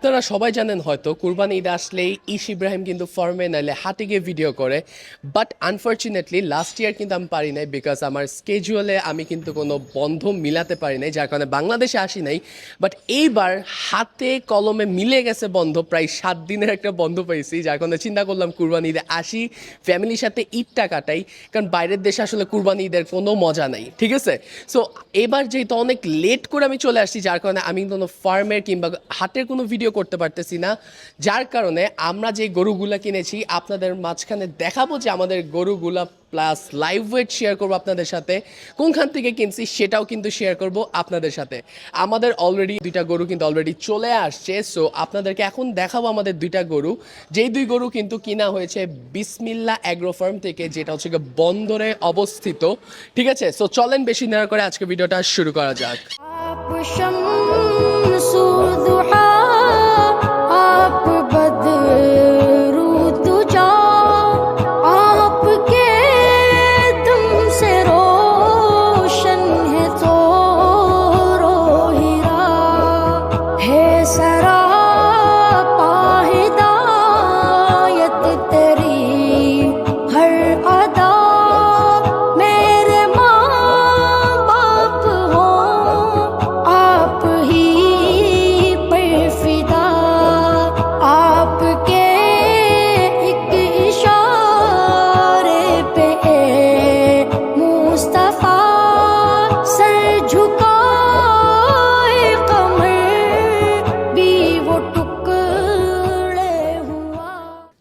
আপনারা সবাই জানেন হয়তো কুরবানি ঈদ আসলেই ইব্রাহিম কিন্তু ফর্মে নাইলে হাটে গিয়ে ভিডিও করে, বাট আনফর্চুনেটলি লাস্ট ইয়ার কিন্তু আমি পারি নাই, বিকজ আমার স্কেজুয়ালে আমি কিন্তু কোনো বন্ধ মিলাতে পারি নাই, যার কারণে বাংলাদেশে আসি নাই। বাট এইবার হাতে কলমে মিলে গেছে বন্ধ, প্রায় 7 দিনের একটা বন্ধ পাইছি, যার কারণে চিন্তা করলাম কুরবানি ঈদে আসি, ফ্যামিলির সাথে ঈদটা কাটাই, কারণ বাইরের দেশে আসলে কুরবানি ঈদের কোনো মজা নাই, ঠিক আছে? সো এবার যেহেতু অনেক লেট করে আমি চলে আসছি, যার কারণে আমি কোনো ফার্মের কিংবা হাটের কোনো ভিডিও করতে পারতেছি না, যার কারণে আমরা যে গরুগুলা কিনেছি আপনাদের মাঝখানে দেখাবো যে আমাদের গরুগুলা, প্লাস লাইভ ওয়েট শেয়ার করবো আপনাদের সাথে, কোনখান থেকে কিনছি সেটাও কিন্তু শেয়ার করব আপনাদের সাথে। আমাদের অলরেডি 2টা গরু কিন্তু অলরেডি চলে আসছে, সো আপনাদেরকে এখন দেখাবো আমাদের 2টা গরু, যেই 2 গরু কিন্তু কিনা হয়েছে বিসমিল্লাহ অ্যাগ্রো ফার্ম থেকে, যেটা হচ্ছে বন্দরে অবস্থিত, ঠিক আছে? সো চলেন বেশি নেওয়ার করে আজকে ভিডিওটা শুরু করা যাক।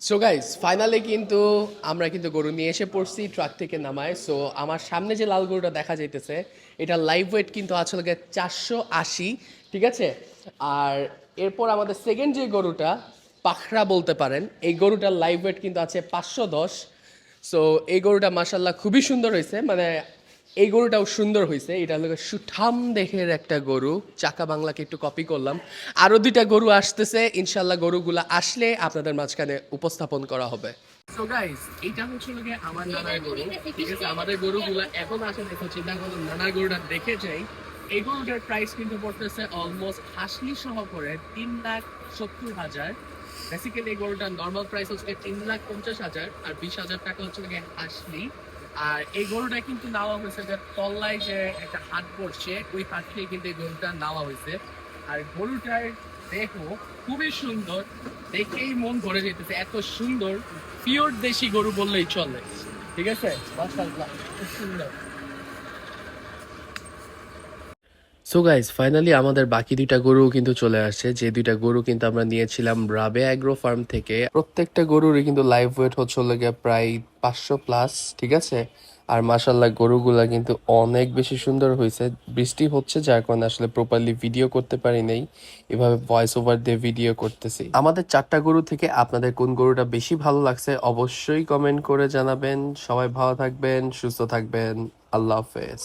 সো গাইজ ফাইনালি কিন্তু আমরা কিন্তু গরু নিয়ে এসে পড়ছি ট্রাক থেকে নামায়। সো আমার সামনে যে লাল গরুটা দেখা যাইতেছে, এটা লাইভ ওয়েট কিন্তু আসলে 480, ঠিক আছে? আর এরপর আমাদের সেকেন্ড যে গরুটা, পাখরা বলতে পারেন, এই গরুটার লাইভ ওয়েট কিন্তু আছে 510। সো এই গরুটা মাসাল্লাহ খুবই সুন্দর হয়েছে, মানে এই গরুটাও সুন্দর হয়েছে। এটা হলো সুঠাম দেহের একটা গরু, চাকা বাংলাকে একটু কপি করলাম। আরও 2টা গরু আসতেছে, ইনশাল্লাহ গরুগুলা আসলে আপনাদের মাঝখানে উপস্থাপন করা হবে। সো গাইস, এইটা হচ্ছে আমার নানার গরু, ঠিক আছে? আমাদের গরুগুলা এখন আসে, দেখো চিন্তা করো নানার গরুটা দেখে যাই। এই গরুটার প্রাইস কিন্তু পড়তেছে অলমোস্ট হাসলি সহ করে 3,70,000। বেসিক্যালি এই গরুটার নর্মাল প্রাইস হচ্ছে 3,50,000, আর 20,000 টাকা হচ্ছে হাসলি। আর এই গরুটা কিন্তু নেওয়া হয়েছে যে তল্লায় যে একটা হাট পড়ছে, ওই হাট থেকে কিন্তু এই গরুটা নেওয়া হয়েছে। আর গরুটার দেহ খুবই সুন্দর, দেখেই মন ভরে যেতেছে, এত সুন্দর, পিওর দেশি গরু বললেই চলে, ঠিক আছে? মাশাআল্লাহ, খুব সুন্দর। সো গাইজ ফাইনালি আমাদের বাকি 2টা গরু কিন্তু চলে আসছে, যে 2টা গরু কিন্তু আমরা নিয়েছিলাম রাবে অ্যাগ্রো ফার্ম থেকে। প্রত্যেকটা গরুরই কিন্তু লাইভ ওয়েট হচ্ছে প্রায় 500 প্লাস, ঠিক আছে? আর মাশাল্লাহ গরুগুলা কিন্তু অনেক বেশি সুন্দর হয়েছে। বৃষ্টি হচ্ছে, যার কারণে আসলে প্রপারলি ভিডিও করতে পারি নাই, এভাবে ভয়েস ওভার দিয়ে ভিডিও করতেছি। আমাদের 4টা গরু থেকে আপনাদের কোন গরুটা বেশি ভালো লাগছে অবশ্যই কমেন্ট করে জানাবেন। সবাই ভালো থাকবেন, সুস্থ থাকবেন, আল্লাহ হাফেজ।